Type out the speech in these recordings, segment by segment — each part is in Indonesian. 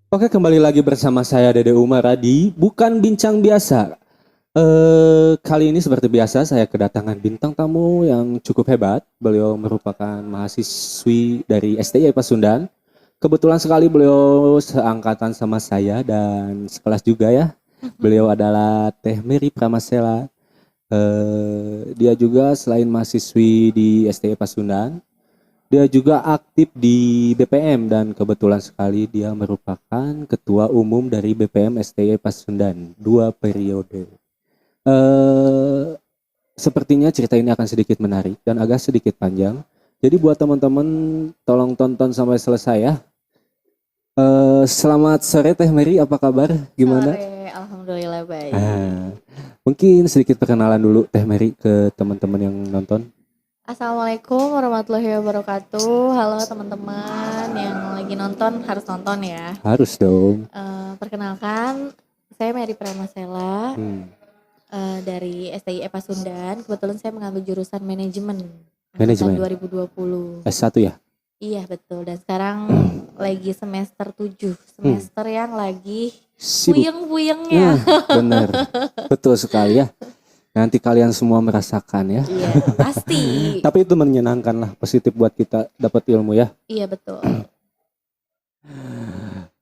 Oke, kembali lagi bersama saya Dede Umar di Bukan Bincang Biasa. Kali ini seperti biasa saya kedatangan bintang tamu yang cukup hebat. Beliau merupakan mahasiswi dari STI Pasundan. Kebetulan sekali beliau seangkatan sama saya dan sekelas juga ya. Beliau adalah Teh Mary Pramasela. Dia juga selain mahasiswi di STI Pasundan, dia juga aktif di BPM dan kebetulan sekali dia merupakan ketua umum dari BPM STI Pasundan 2 periode. Eh, Sepertinya cerita ini akan sedikit menarik dan agak sedikit panjang. Jadi buat teman-teman tolong tonton sampai selesai ya. Selamat sore Teh Mary, apa kabar? Gimana? Sore, alhamdulillah baik. Mungkin sedikit perkenalan dulu Teh Mary ke teman-teman yang nonton. Assalamualaikum warahmatullahi wabarakatuh. Halo teman-teman yang lagi nonton, harus nonton ya. Harus dong. Perkenalkan, saya Mary Pramasela Hmm. dari STI Pasundan. Kebetulan saya mengambil jurusan manajemen angkatan Manajemen 2020. S1 ya? Iya betul, dan sekarang lagi semester 7, semester yang lagi Sibuk. puyeng-puyengnya. Benar, betul sekali ya. Nanti kalian semua merasakan ya. Iya, pasti. Tapi itu menyenangkan lah, positif buat kita dapat ilmu ya. Iya betul.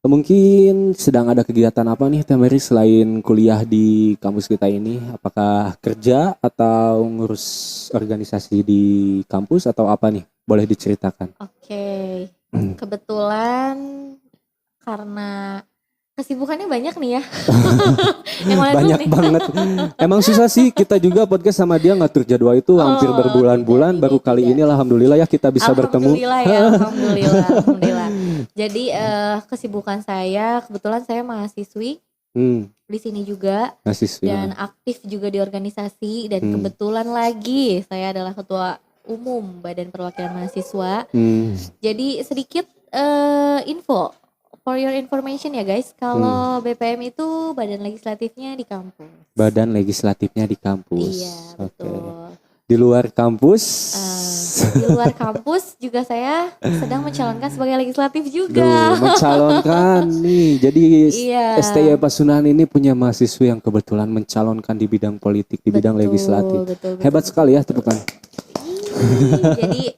Mungkin sedang ada kegiatan apa nih Teh Mary selain kuliah di kampus kita ini? Apakah kerja atau ngurus organisasi di kampus atau apa nih? Boleh diceritakan. Oke, kebetulan karena kesibukannya banyak nih ya. Yang mana dulu Banyak nih? banget. Emang susah sih, kita juga podcast sama dia ngatur jadwal itu hampir Oh, berbulan-bulan. Baru kali ini alhamdulillah ya kita bisa bertemu. Alhamdulillah ya, alhamdulillah. Jadi kesibukan saya, kebetulan saya mahasiswi di sini juga Mahasiswa. dan aktif juga di organisasi dan Hmm. kebetulan lagi saya adalah ketua umum Badan Perwakilan Mahasiswa. Jadi sedikit info for your information ya guys, kalau BPM itu badan legislatifnya di kampus. Badan legislatifnya di kampus. Iya, Oke. betul. Di luar kampus. Di luar kampus juga saya sedang mencalonkan sebagai legislatif Duh, juga. mencalonkan nih. Jadi Iya. STI Pasundan ini punya mahasiswa yang kebetulan mencalonkan di bidang politik, di bidang legislatif. Betul, Hebat sekali ya, tepukan. Jadi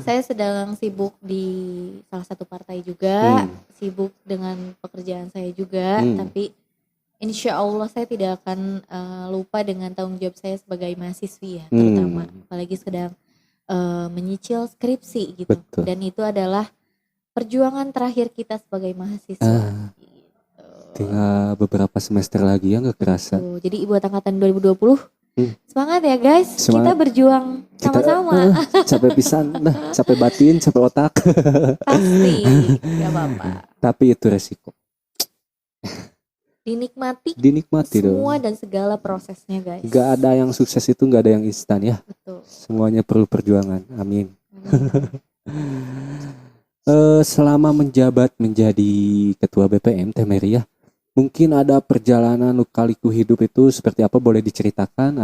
saya sedang sibuk di salah satu partai juga, sibuk dengan pekerjaan saya juga, tapi insya Allah saya tidak akan lupa dengan tanggung jawab saya sebagai mahasiswi ya, terutama apalagi sedang menyicil skripsi gitu. Betul. Dan itu adalah perjuangan terakhir kita sebagai mahasiswa. Tinggal beberapa semester lagi ya, nggak kerasa. Jadi buat angkatan 2020 semangat ya guys, Semangat. kita berjuang sama-sama. Capek pisan, capek batin, capek otak. Pasti, gak apa-apa. Tapi itu resiko. Dinikmati dong. semua dan segala prosesnya guys. Gak ada yang sukses itu, gak ada yang instan ya. Betul. Semuanya perlu perjuangan. Amin. Selama menjabat menjadi ketua BPM Teh Mary ya, mungkin ada perjalanan lika-liku hidup itu seperti apa, boleh diceritakan?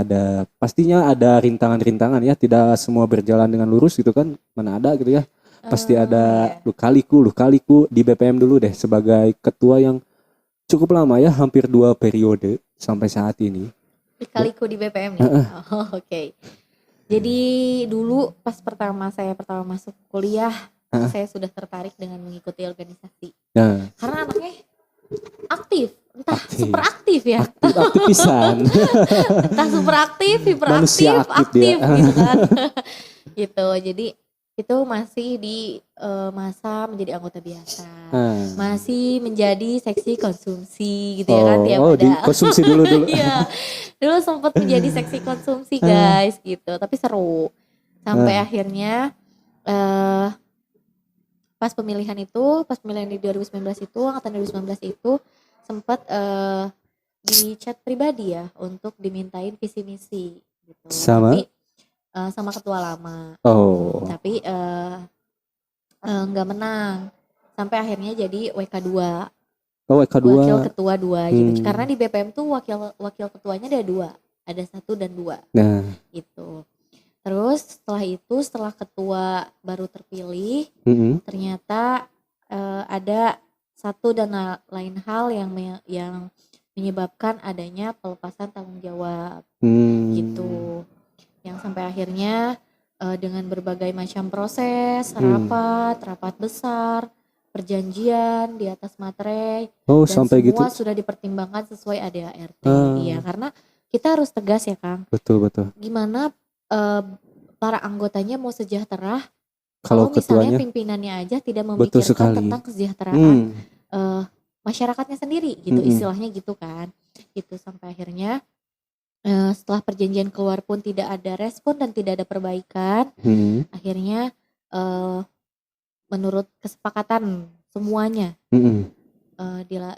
Pastinya ada rintangan-rintangan ya, tidak semua berjalan dengan lurus gitu kan, mana ada gitu ya. Pasti ada lika-liku di BPM dulu deh, sebagai ketua yang cukup lama ya, hampir 2 periode sampai saat ini. Lika-liku di BPM nih. Oke. Jadi dulu pas saya pertama masuk kuliah, saya sudah tertarik dengan mengikuti organisasi. Karena anaknya aktif, entah super aktif ya. Aktif pisan. Entah super aktif, Manusia hiperaktif, aktif aktif gitu kan. Gitu. Jadi itu masih di masa menjadi anggota biasa, masih menjadi seksi konsumsi gitu ya kan tiap ada. Dikonsumsi dulu. Iya, dulu sempat menjadi seksi konsumsi guys gitu, tapi seru. Sampai akhirnya pas pemilihan di 2019 itu, angkatan 2019 itu sempat di chat pribadi ya untuk dimintain visi misi gitu. Tapi sama ketua lama. Tapi nggak menang. Sampai akhirnya jadi WK2. WK2. Wakil ketua 2 gitu. Karena di BPM tuh wakil ketuanya ada 2. Ada 1 dan 2. Gitu. Terus setelah ketua baru terpilih, ternyata ada satu dan lain hal yang menyebabkan adanya pelepasan tanggung jawab gitu. Yang sampai akhirnya dengan berbagai macam proses, rapat besar, perjanjian di atas materai, dan sampai semua gitu. sudah dipertimbangkan sesuai ADART. Iya, karena kita harus tegas ya Kang. Betul. Gimana para anggotanya mau sejahtera Kalau misalnya ketuanya, pimpinannya aja tidak betul memikirkan sekali. tentang kesejahteraan masyarakatnya sendiri gitu, istilahnya gitu kan. Itu sampai akhirnya setelah perjanjian keluar pun tidak ada respon dan tidak ada perbaikan. Akhirnya menurut kesepakatan semuanya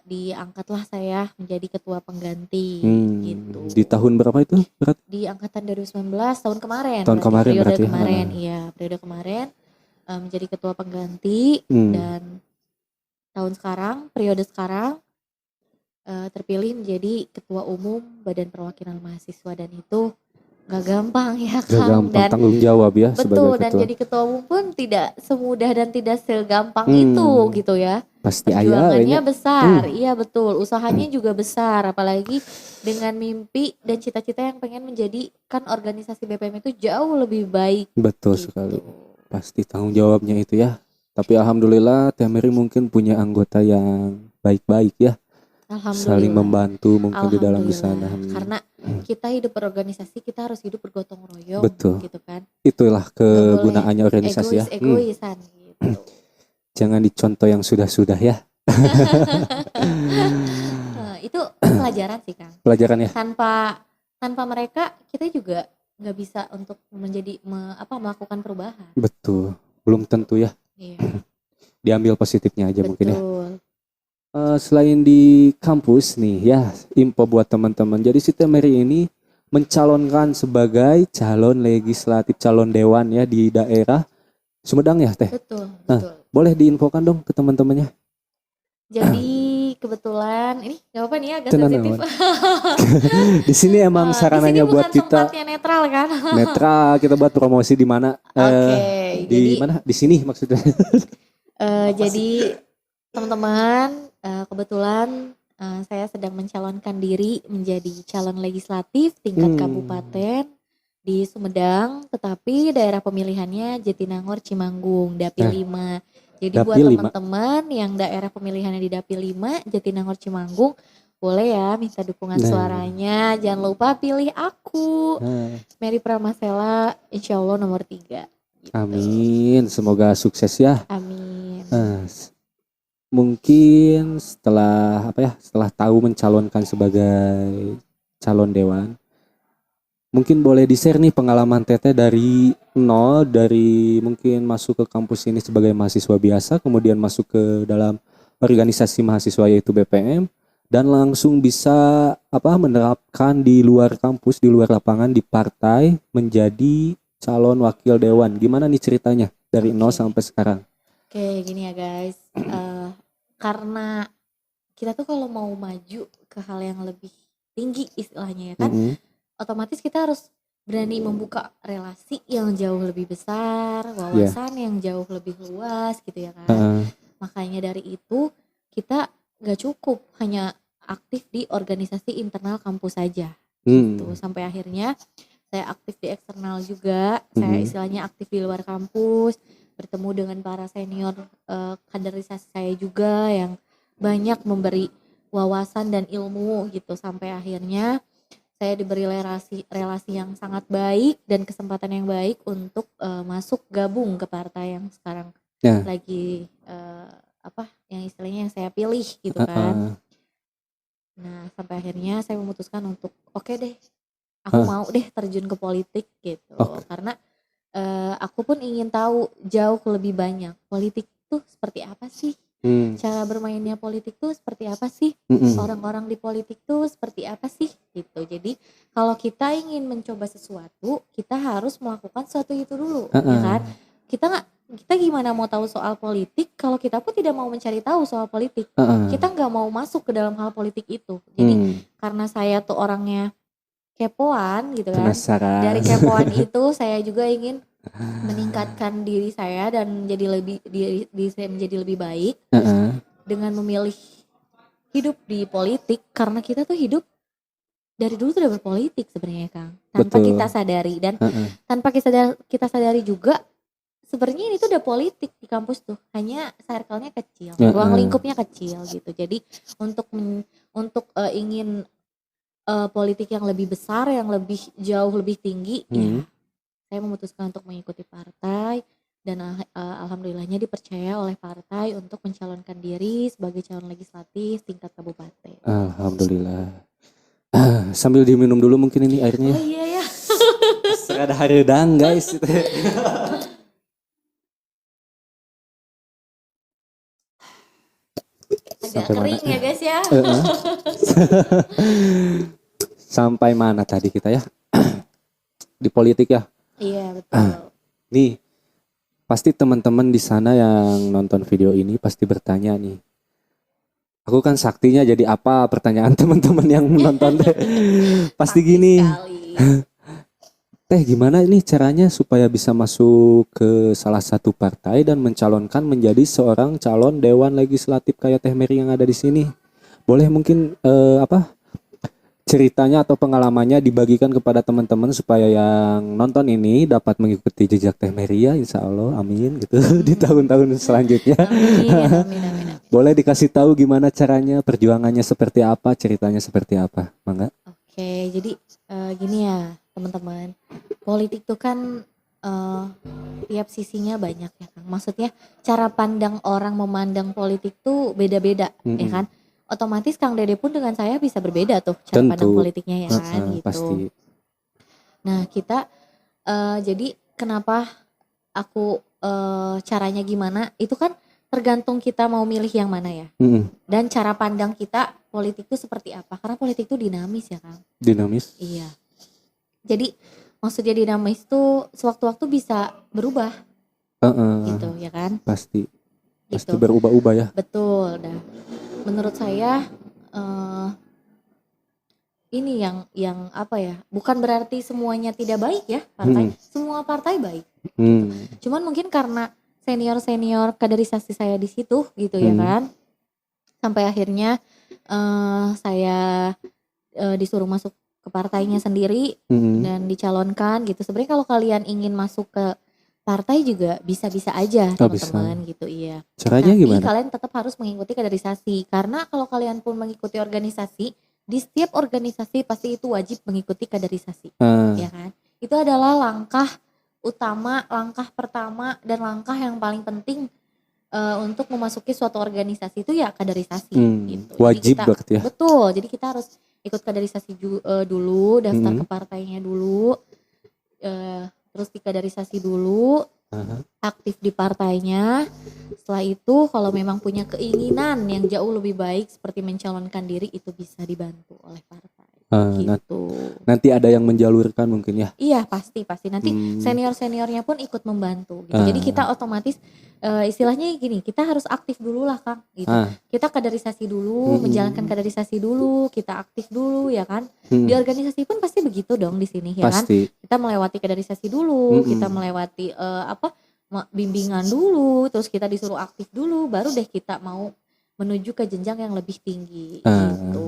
diangkatlah saya menjadi ketua pengganti gitu. Di tahun berapa itu berarti? Di angkatan 2019 tahun kemarin. Periode berarti, kemarin, iya periode kemarin menjadi ketua pengganti dan tahun sekarang, periode sekarang terpilih menjadi ketua umum Badan Perwakilan Mahasiswa, dan itu gak gampang ya Kang. Gak gampang, dan tanggung jawab ya. Betul, dan jadi ketua umum pun tidak semudah dan tidak segampang itu gitu ya. Pasti perjuangannya besar, iya betul, usahanya juga besar, apalagi dengan mimpi dan cita-cita yang pengen menjadikan organisasi BPM itu jauh lebih baik. Betul gitu. Sekali, pasti tanggung jawabnya itu ya. Tapi alhamdulillah Teh Mary mungkin punya anggota yang baik-baik ya. Saling membantu mungkin di dalam di sana. Karena kita hidup berorganisasi, kita harus hidup bergotong royong. Betul. Gitu kan. Itulah kegunaannya organisasi ya. Egoisan gitu. Jangan dicontoh yang sudah-sudah ya. Itu pelajaran sih Kang. Pelajaran ya. Tanpa mereka kita juga nggak bisa untuk melakukan perubahan. Betul. Belum tentu ya. Iya. Diambil positifnya aja. Betul. Mungkin ya. Selain di kampus nih ya, info buat teman-teman. Jadi si Teh Mary ini mencalonkan sebagai calon legislatif, calon dewan ya di daerah Sumedang ya Teh. Betul. Boleh diinfokan dong ke teman-temannya. Jadi kebetulan ini nggak apa nih ya, agak sensitif. Di sini emang sarananya buat kita. Tempatnya netral kan? Netral, kita buat promosi di mana? Di mana? Di sini maksudnya. Jadi teman-teman, kebetulan saya sedang mencalonkan diri menjadi calon legislatif tingkat kabupaten di Sumedang, tetapi daerah pemilihannya Jatinangor Cimanggung, Dapil 5. Jadi buat teman-teman yang daerah pemilihannya di Dapil 5 Jatinangor Cimanggung, boleh ya minta dukungan suaranya. Jangan lupa pilih aku, Mary Pramasela, insya Allah nomor 3 gitu. Amin, semoga sukses ya. Amin. Mungkin setelah tahu mencalonkan sebagai calon dewan, mungkin boleh di-share nih pengalaman Teteh dari nol, dari mungkin masuk ke kampus ini sebagai mahasiswa biasa, kemudian masuk ke dalam organisasi mahasiswa yaitu BPM, dan langsung bisa menerapkan di luar kampus, di luar lapangan, di partai menjadi calon wakil dewan. Gimana nih ceritanya dari nol sampai sekarang? Oke, gini ya guys, karena kita tuh kalau mau maju ke hal yang lebih tinggi istilahnya ya kan, otomatis kita harus berani membuka relasi yang jauh lebih besar, wawasan yang jauh lebih luas gitu ya kan. Makanya dari itu kita gak cukup hanya aktif di organisasi internal kampus saja gitu. Sampai akhirnya saya aktif di eksternal juga, saya istilahnya aktif di luar kampus, bertemu dengan para senior kaderisasi saya juga yang banyak memberi wawasan dan ilmu gitu, sampai akhirnya saya diberi relasi yang sangat baik dan kesempatan yang baik untuk masuk gabung ke partai yang sekarang lagi yang istilahnya yang saya pilih gitu kan. Nah sampai akhirnya saya memutuskan untuk oke deh, aku mau deh terjun ke politik gitu, karena aku pun ingin tahu jauh lebih banyak politik tuh seperti apa sih, cara bermainnya politik tuh seperti apa sih, orang-orang di politik tuh seperti apa sih gitu. Jadi kalau kita ingin mencoba sesuatu, kita harus melakukan sesuatu itu dulu, ya kan? Kita gimana mau tahu soal politik kalau kita pun tidak mau mencari tahu soal politik, kita nggak mau masuk ke dalam hal politik itu. Jadi karena saya tuh orangnya kepoan gitu kan. Penasaran. Dari kepoan itu saya juga ingin meningkatkan diri saya dan menjadi lebih baik. dengan memilih hidup di politik, karena kita tuh hidup dari dulu tuh udah berpolitik sebenarnya Kang, tanpa Betul. kita sadari, dan Heeh. tanpa kita sadari juga sebenarnya ini tuh udah politik di kampus tuh, hanya circle-nya kecil, ruang lingkupnya kecil gitu. Jadi untuk ingin politik yang lebih besar, yang lebih jauh lebih tinggi, ya saya memutuskan untuk mengikuti partai, dan alhamdulillahnya dipercaya oleh partai untuk mencalonkan diri sebagai calon legislatif tingkat kabupaten. Alhamdulillah. Sambil diminum dulu mungkin ini airnya. Oh iya ya. Serada hareudang guys. Agak Sampai kering mana? ya guys ya. Sampai mana tadi kita ya? Di politik ya. Iya betul. Nih, pasti teman-teman di sana yang nonton video ini pasti bertanya nih. Aku kan saktinya jadi apa, pertanyaan teman-teman yang menonton teh. Pasti gini. Teh gimana nih caranya supaya bisa masuk ke salah satu partai dan mencalonkan menjadi seorang calon dewan legislatif kayak Teh Mary yang ada di sini? Boleh mungkin ceritanya atau pengalamannya dibagikan kepada teman-teman supaya yang nonton ini dapat mengikuti jejak Teh Mary ya, insya Allah, amin gitu di tahun-tahun selanjutnya. Amin. Boleh dikasih tahu gimana caranya, perjuangannya seperti apa, ceritanya seperti apa, Mangga? Oke, jadi gini ya teman-teman, politik tuh kan tiap sisinya banyak ya Kang. Maksudnya cara pandang orang memandang politik tuh beda-beda ya kan. Otomatis Kang Dede pun dengan saya bisa berbeda tuh cara pandang politiknya ya kan gitu. Pasti. Nah kita jadi kenapa aku caranya gimana itu kan tergantung kita mau milih yang mana ya. Dan cara pandang kita politik itu seperti apa, karena politik itu dinamis ya Kang. Dinamis? Iya. Jadi maksudnya dinamis tuh sewaktu-waktu bisa berubah gitu ya kan. Pasti gitu. berubah-ubah ya. Betul. Nah menurut saya ini yang apa ya, bukan berarti semuanya tidak baik ya partai. Semua partai baik gitu. Cuman mungkin karena senior kaderisasi saya di situ gitu ya kan, sampai akhirnya saya disuruh masuk ke partainya sendiri dan dicalonkan gitu. Sebenarnya kalau kalian ingin masuk ke partai juga bisa-bisa aja teman-teman gitu. Iya. Caranya Tapi gimana? kalian tetap harus mengikuti kaderisasi, karena kalau kalian pun mengikuti organisasi, di setiap organisasi pasti itu wajib mengikuti kaderisasi ya kan. Itu adalah langkah utama, langkah pertama dan langkah yang paling penting untuk memasuki suatu organisasi itu ya kaderisasi gitu. Wajib banget ya. Betul. Jadi kita harus ikut kaderisasi dulu, daftar ke partainya dulu, terus dikaderisasi dulu, aktif di partainya. Setelah itu kalau memang punya keinginan yang jauh lebih baik seperti mencalonkan diri, itu bisa dibantu oleh partai. Gitu. Nanti ada yang menjalurkan mungkin ya. Iya pasti nanti seniornya pun ikut membantu gitu. Jadi kita otomatis istilahnya gini, kita harus aktif dulu lah Kang gitu. Kita kaderisasi dulu, menjalankan kaderisasi dulu, kita aktif dulu ya kan. Di organisasi pun pasti begitu dong di sini ya kan. Kita melewati kaderisasi dulu, kita melewati bimbingan dulu, terus kita disuruh aktif dulu, baru deh kita mau menuju ke jenjang yang lebih tinggi gitu.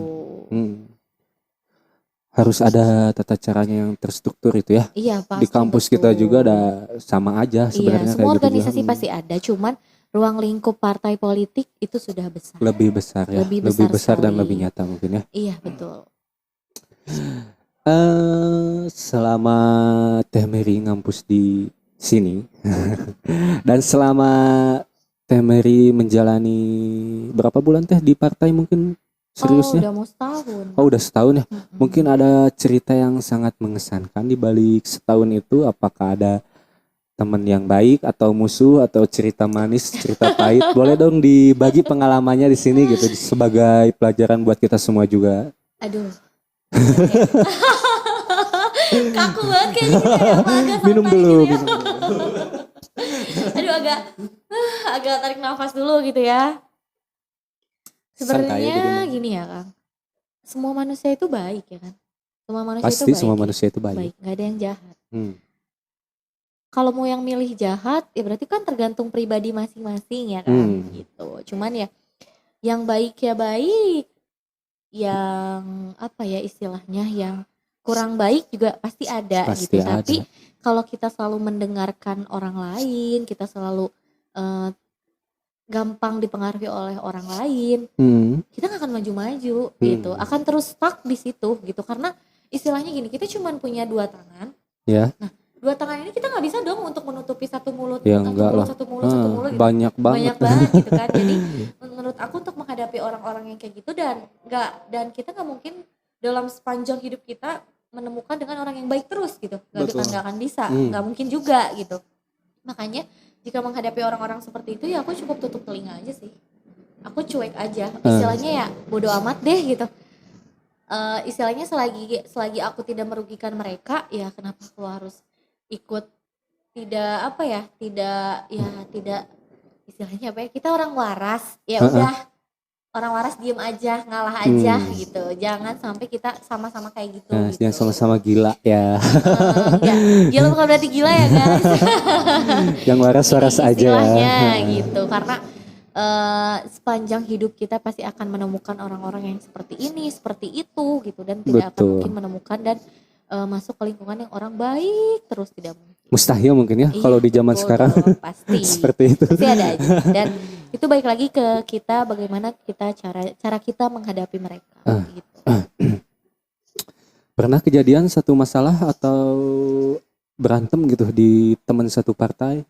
Harus ada tata caranya yang terstruktur itu ya. Iya pasti. Di kampus betul. Kita juga ada sama aja sebenarnya. Iya, semua organisasi gitu pasti ada, cuman ruang lingkup partai politik itu sudah besar. Lebih besar ya. Lebih besar dan lebih nyata mungkin ya. Iya betul. Selama Teh Mary ngampus di sini dan selama Teh Mary menjalani berapa bulan Teh di partai mungkin? Seriusnya? Udah mau setahun. Udah setahun ya. Mungkin ada cerita yang sangat mengesankan di balik setahun itu. Apakah ada teman yang baik atau musuh atau cerita manis, cerita pahit? Boleh dong dibagi pengalamannya di sini gitu sebagai pelajaran buat kita semua juga. Aduh. Kaku banget kayaknya ya, minum dulu. Aduh agak tarik nafas dulu gitu ya. Sebenarnya gini ya Kang, semua manusia itu baik ya kan. Semua manusia pasti itu baik. Semua manusia itu baik. Gak ada yang jahat. Kalau mau yang milih jahat ya berarti kan tergantung pribadi masing-masing ya kan gitu. Cuman ya Yang baik ya baik, yang apa ya istilahnya, yang kurang baik juga pasti ada Pasti gitu. ada. Tapi kalau kita selalu mendengarkan orang lain, kita selalu gampang dipengaruhi oleh orang lain, kita nggak akan maju-maju gitu, akan terus stuck di situ gitu. Karena istilahnya gini, kita cuma punya dua tangan. Ya. Nah, dua tangan ini kita nggak bisa dong untuk menutupi satu mulut, Ya satu enggak mulut, lah. satu mulut, satu mulut gitu. Banyak banget. Banyak banget gitu kan. Jadi menurut aku untuk menghadapi orang-orang yang kayak gitu dan kita nggak mungkin dalam sepanjang hidup kita menemukan dengan orang yang baik terus gitu. Nggak akan bisa, nggak mungkin juga gitu. Makanya jika menghadapi orang-orang seperti itu ya aku cukup tutup telinga aja sih. Aku cuek aja. Istilahnya ya bodo amat deh gitu. Istilahnya selagi aku tidak merugikan mereka, ya kenapa aku harus ikut, tidak apa ya, tidak istilahnya apa ya, kita orang waras ya udah, orang waras diem aja, ngalah aja gitu. Jangan sampai kita sama-sama kayak gitu. Gitu. Jangan sama-sama gila ya. Enggak, gila bukan berarti gila ya guys. Yang waras-waras aja ya. Istilahnya gitu, karena sepanjang hidup kita pasti akan menemukan orang-orang yang seperti ini, seperti itu gitu, dan tidak akan mungkin menemukan dan masuk ke lingkungan yang orang baik terus, tidak mungkin. Mustahil mungkin ya kalau di zaman sekarang. Pasti. Seperti itu. Pasti ada aja. Dan itu balik lagi ke kita, bagaimana kita cara kita menghadapi mereka gitu. Pernah kejadian satu masalah atau berantem gitu di teman satu partai?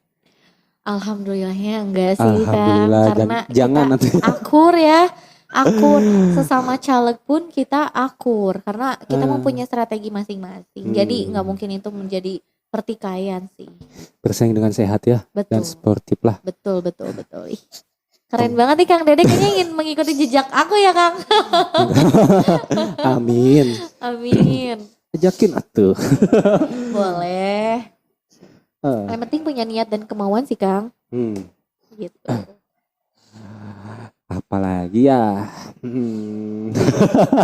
Alhamdulillahnya enggak sih Alhamdulillah, Kang, karena jangan nanti akur ya. Akur sesama caleg pun kita akur karena kita mempunyai strategi masing-masing. Jadi nggak mungkin itu menjadi pertikaian sih. Bersaing dengan sehat ya. Betul. Dan sportif lah. Betul. Ih, keren banget nih Kang Dede, kayaknya ingin mengikuti jejak aku ya Kang. Amin. Ajakin atuh. Boleh. Yang penting punya niat dan kemauan sih Kang. Gitu. Apalagi ya.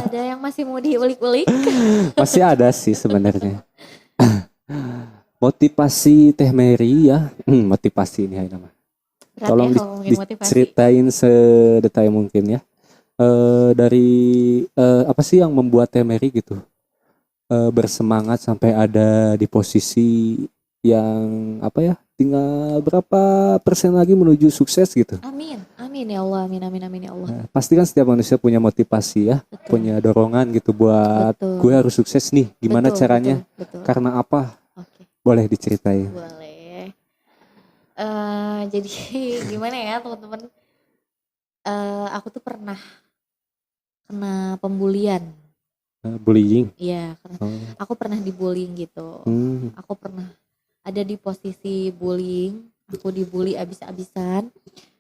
Ada yang masih mau diulik-ulik? Masih ada sih sebenarnya. Motivasi Teh Mary ya. Motivasi ini nama. Tolong diceritain sedetail mungkin ya. Dari apa sih yang membuat Teh Mary gitu bersemangat sampai ada di posisi yang apa ya, tinggal berapa persen lagi menuju sukses gitu. Amin ya Allah, amin ya Allah. Nah, pasti kan setiap manusia punya motivasi ya. Betul. Punya dorongan gitu buat gue harus sukses nih. Gimana caranya? Betul. Karena apa? Okay. Boleh diceritain? Boleh. Jadi gimana ya teman-teman? Aku tuh pernah kena pembulian. Bullying? Iya, aku pernah dibullying gitu. Aku pernah ada di posisi bullying. Aku dibully abis-abisan.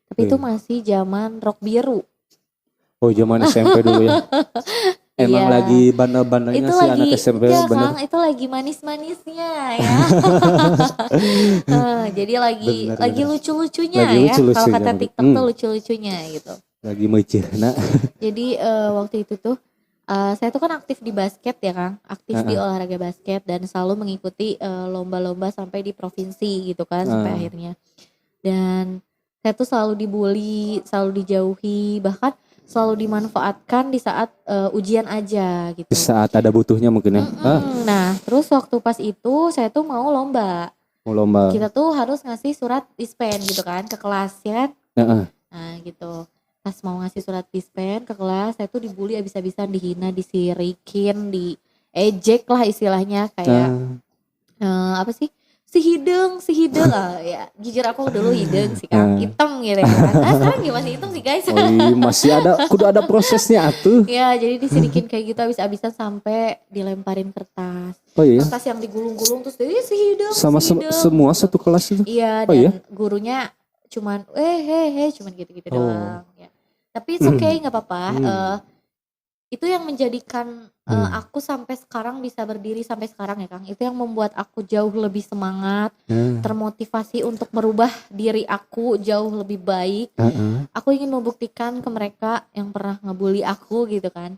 Tapi itu masih zaman rok biru. Oh, zaman SMP dulu ya. Emang lagi bandel-bandelnya sih anak SMP bener. Kang, itu lagi manis-manisnya ya. Jadi lagi lucu-lucunya ya. Kalau kata TikTok tuh lucu-lucunya gitu. Lagi mejehna. Jadi waktu itu tuh saya tuh kan aktif di basket ya Kang. Aktif di olahraga basket dan selalu mengikuti lomba-lomba sampai di provinsi gitu kan sampai akhirnya. Dan saya tuh selalu dibully, selalu dijauhi, bahkan selalu dimanfaatkan di saat ujian aja gitu. Di saat ada butuhnya mungkin ya. Nah, terus waktu pas itu saya tuh mau lomba. Kita tuh harus ngasih surat dispen gitu kan ke kelas ya. Nah, gitu. Pas mau ngasih surat dispen ke kelas, saya tuh dibully abis-abisan, dihina, disirikin, diejek lah istilahnya kayak apa sih? Si hidung ya jujur aku dulu hidung sih Kang, hitam gitu ya kan. Sekarang gimana masih hitam sih guys. Masih ada, kudu ada prosesnya atuh. Ya jadi disedikin kayak gitu abis-abisan sampai dilemparin kertas. Kertas yang digulung-gulung terus jadi si hidung. Sama semua satu kelas itu. Iya dan gurunya cuman cuman gitu-gitu doang ya. Tapi it's okay, nggak apa-apa. Itu yang menjadikan aku sampai sekarang bisa berdiri sampai sekarang ya Kang. Itu yang membuat aku jauh lebih semangat, termotivasi untuk merubah diri aku jauh lebih baik. Aku ingin membuktikan ke mereka yang pernah ngebully aku gitu kan.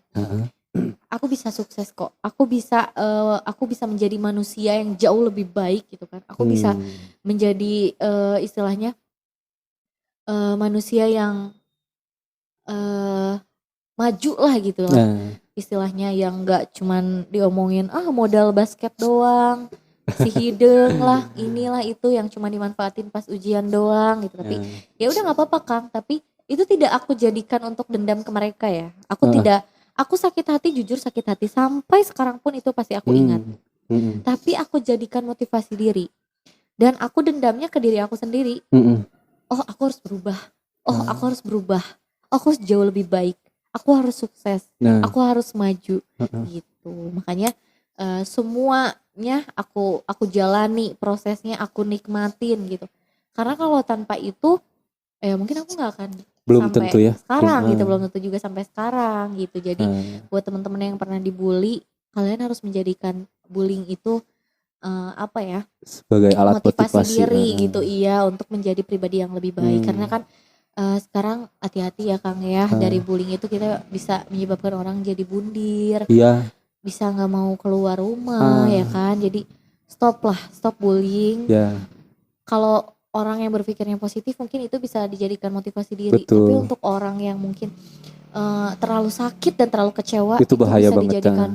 Aku bisa sukses kok. Aku bisa menjadi manusia yang jauh lebih baik gitu kan. Aku bisa menjadi istilahnya manusia yang eh maju lah gitu lah. Nah, Istilahnya yang nggak cuman diomongin modal basket doang, si hideng lah, inilah itu yang cuma dimanfaatin pas ujian doang gitu. Tapi nah, ya udah nggak apa-apa Kang, tapi itu tidak aku jadikan untuk dendam ke mereka ya. Aku heeh, tidak, aku sakit hati, jujur sakit hati sampai sekarang pun itu pasti aku ingat. mhm, mhm, Tapi aku jadikan motivasi diri dan aku dendamnya ke diri aku sendiri. mhm. Oh aku harus berubah, oh aku Oh, harus berubah, aku harus jauh lebih baik, aku harus sukses, nah, aku harus maju heeh, gitu. Makanya semuanya aku jalani, prosesnya aku nikmatin gitu. Karena kalau tanpa itu ya mungkin aku nggak akan belum tentu sampai ya, belum, sekarang gitu, belum tentu juga sampai sekarang gitu. Jadi nah, buat teman-teman yang pernah dibully, kalian harus menjadikan bullying itu apa ya, sebagai alat motivasi motivasi, diri heeh, gitu, iya, untuk menjadi pribadi yang lebih baik. Karena mmm, kan sekarang hati-hati ya Kang ya, dari heeh, bullying itu kita bisa menyebabkan orang jadi bundir, iya, bisa nggak mau keluar rumah ya ah, kan. Jadi stop lah, stop bullying. ya, Kalau orang yang berpikirnya positif mungkin itu bisa dijadikan motivasi diri. Tapi betul, untuk orang yang mungkin terlalu sakit dan terlalu kecewa, itu itu bahaya bisa banget, dijadikan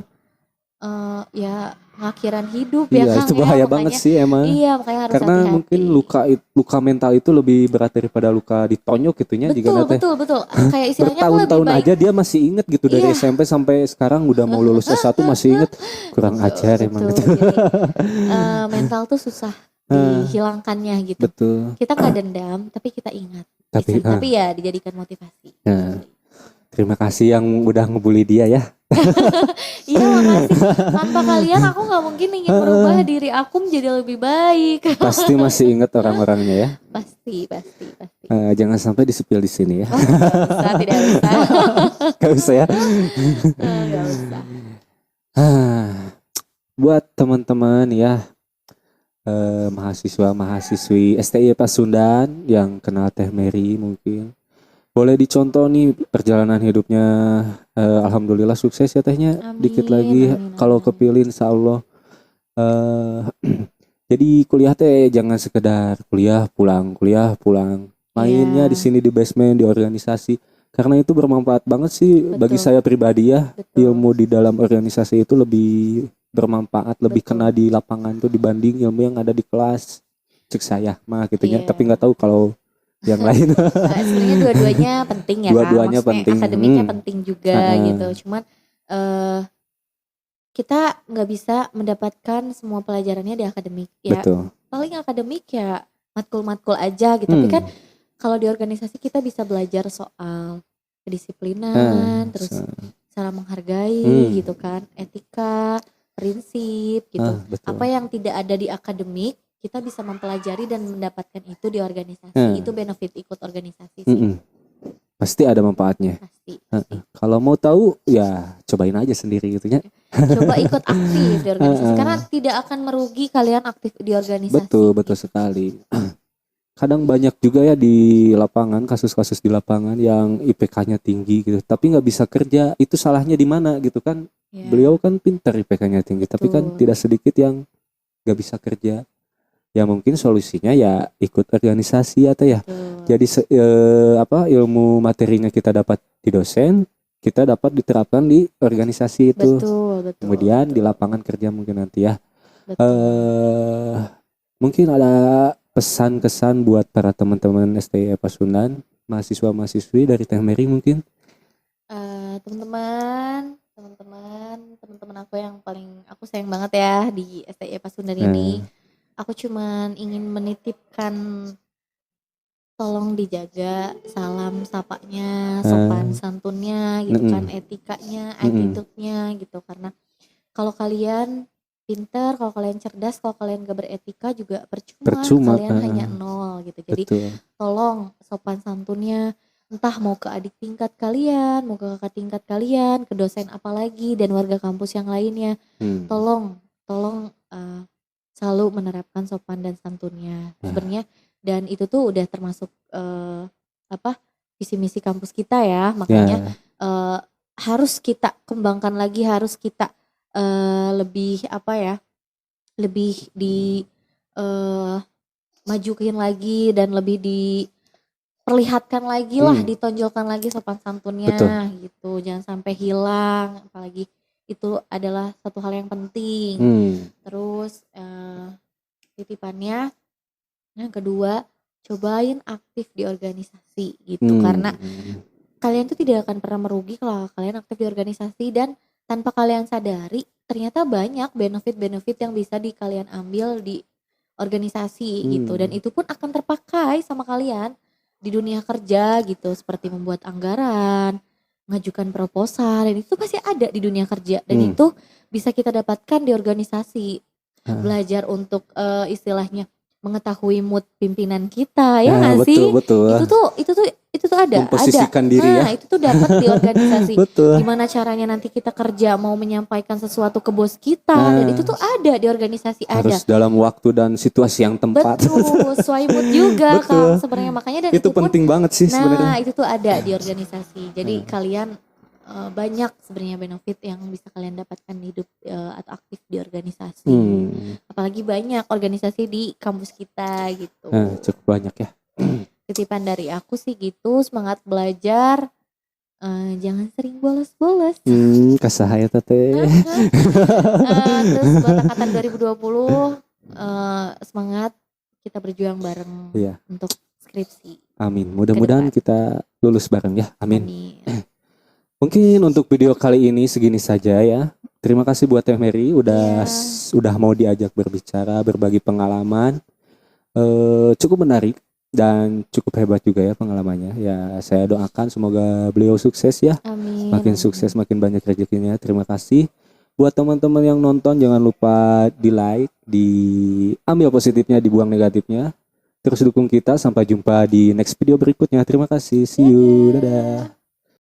ya pengakhiran hidup ya iya itu Kang ya. bahaya banget Makanya sih emang, iya, makanya harus karena mungkin hati-hati. luka mental itu lebih berat daripada luka ditonyok gitunya Betul, jigana teh. betul, betul. Kayak istilahnya aku lebih Bertahun-tahun baik, aja dia masih inget gitu dari iya, SMP sampai sekarang udah mau lulus S1 masih inget, kurang betul, ajar emang betul. gitu. Jadi mental tuh susah Ah, dihilangkannya gitu. betul. Kita nggak dendam, tapi kita ingat. Tapi Tapi ya dijadikan motivasi. nah, terima kasih yang udah ngebully dia ya. Iya makasih. Tanpa kalian aku nggak mungkin ingin merubah diri aku menjadi lebih baik. Pasti masih inget orang-orangnya ya. Pasti, pasti, pasti. Jangan sampai disepil di sini ya. Oh tidak usah, tidak usah. Gak usah ya. Nggak usah. Ah, buat teman-teman ya, mahasiswa-mahasiswi STI Pasundan yang kenal Teh Mary mungkin. Boleh dicontoh nih perjalanan hidupnya. Alhamdulillah sukses ya tehnya. Dikit Amin, lagi amin, kalau amin, amin. kepilih insya Allah. Eh, jadi kuliah teh jangan sekedar kuliah pulang. Iya, Mainnya di sini di basement, di organisasi. Karena itu bermanfaat banget sih bagi betul, saya pribadi ya. betul, Ilmu di dalam organisasi itu lebih bermanfaat, lebih kena betul. di lapangan tuh dibanding ilmu yang ada di kelas. Cek saya mah gitunya. Tapi Iya. nggak tahu kalau yang lain. Sebenarnya dua-duanya penting ya Kang. Dua-duanya Maksudnya penting. akademiknya penting juga Heeh, gitu. Cuman eh kita nggak bisa mendapatkan semua pelajarannya di akademik ya. betul. Paling akademik ya matkul-matkul aja gitu. Tapi kan Hmm. kalau di organisasi kita bisa belajar soal Nah, kedisiplinan, terus cara menghargai hmm. gitu kan, etika, prinsip gitu. Apa Betul. yang tidak ada di akademik, kita bisa mempelajari dan mendapatkan itu di organisasi. Nah, Itu benefit ikut organisasi sih, mm-mm. Pasti ada manfaatnya. pasti, pasti. Kalau mau tahu ya cobain aja sendiri gitu ya. Coba ikut aktif di organisasi karena Heeh. tidak akan merugi kalian aktif di Betul, organisasi betul gitu. sekali. Kadang banyak juga ya di lapangan, kasus-kasus di lapangan yang IPK-nya tinggi gitu, tapi nggak bisa kerja. Itu salahnya di mana gitu kan? Beliau Ya, kan pintar IPK-nya tinggi, tapi kan betul, tidak sedikit yang nggak bisa kerja. Ya mungkin solusinya ya ikut organisasi atau ya. betul, Jadi ilmu materinya kita dapat di dosen, kita dapat diterapkan di organisasi itu. betul, betul, Kemudian di betul, lapangan kerja mungkin nanti ya. betul. eh Mungkin ada pesan kesan buat para teman-teman STI Pasundan, mahasiswa-mahasiswi dari Teh Mary mungkin. Teman-teman aku yang paling aku sayang banget ya di STI Pasundan ini. Nah, Aku cuman ingin menitipkan tolong dijaga salam sapanya, sopan eh, santunnya gitu kan, mm-mm, etikanya, mm-mm. attitude-nya gitu. Karena kalau kalian pinter, kalau kalian cerdas, kalau kalian gak beretika juga percuma, Percuma, kalian hanya nol gitu. Jadi betul. tolong sopan santunnya, entah mau ke adik tingkat kalian, mau ke kakak tingkat kalian, ke dosen apalagi dan warga kampus yang lainnya, Hmm. tolong tolong selalu menerapkan sopan dan santunnya Nah, sebenarnya. Dan itu tuh udah termasuk apa, visi misi kampus kita ya. Makanya ya, eh, harus kita kembangkan lagi, harus kita lebih apa ya, lebih di eh, majukin lagi dan lebih diperlihatkan lagi lah, ditonjolkan lagi sopan santunnya. Betul. Gitu. Jangan sampai hilang, apalagi itu adalah satu hal yang penting. Terus titipannya yang kedua, cobain aktif di organisasi gitu, karena kalian tuh tidak akan pernah merugi kalau kalian aktif di organisasi, dan tanpa kalian sadari ternyata banyak benefit-benefit yang bisa kalian ambil di organisasi gitu, dan itu pun akan terpakai sama kalian di dunia kerja gitu, seperti membuat anggaran, mengajukan proposal, dan itu pasti ada di dunia kerja, dan itu bisa kita dapatkan di organisasi. Belajar untuk istilahnya mengetahui mood pimpinan kita, ya nggak sih? Betul. Itu tuh ada. Memposisikan diri ya. Itu tuh dapat di organisasi. Betul. Gimana caranya nanti kita kerja mau menyampaikan sesuatu ke bos kita, dan itu tuh ada di organisasi. Harus dalam waktu dan situasi yang tepat. Betul, sesuai mood juga Kang sebenarnya, makanya, dan itu penting banget sih sebenarnya. Nah, itu tuh ada di organisasi. Jadi kalian banyak sebenarnya benefit yang bisa kalian dapatkan di hidup atau aktif di organisasi. Apalagi banyak organisasi di kampus kita gitu. Cukup banyak ya. Titipan dari aku sih gitu, semangat belajar, jangan sering bolos-bolos. Kasahaya tete. Terus buat angkatan 2020 semangat, kita berjuang bareng untuk skripsi. Amin. Mudah-mudahan kita lulus bareng ya. Amin. Mungkin untuk video kali ini segini saja ya. Terima kasih buat Teh Mary udah mau diajak berbicara, berbagi pengalaman. Cukup menarik dan cukup hebat juga ya pengalamannya. Ya, saya doakan semoga beliau sukses ya. Amin. Makin sukses, makin banyak rezekinya. Terima kasih. Buat teman-teman yang nonton, jangan lupa di like, diambil positifnya, dibuang negatifnya. Terus dukung kita. Sampai jumpa di next video berikutnya. Terima kasih. See you. Dadah.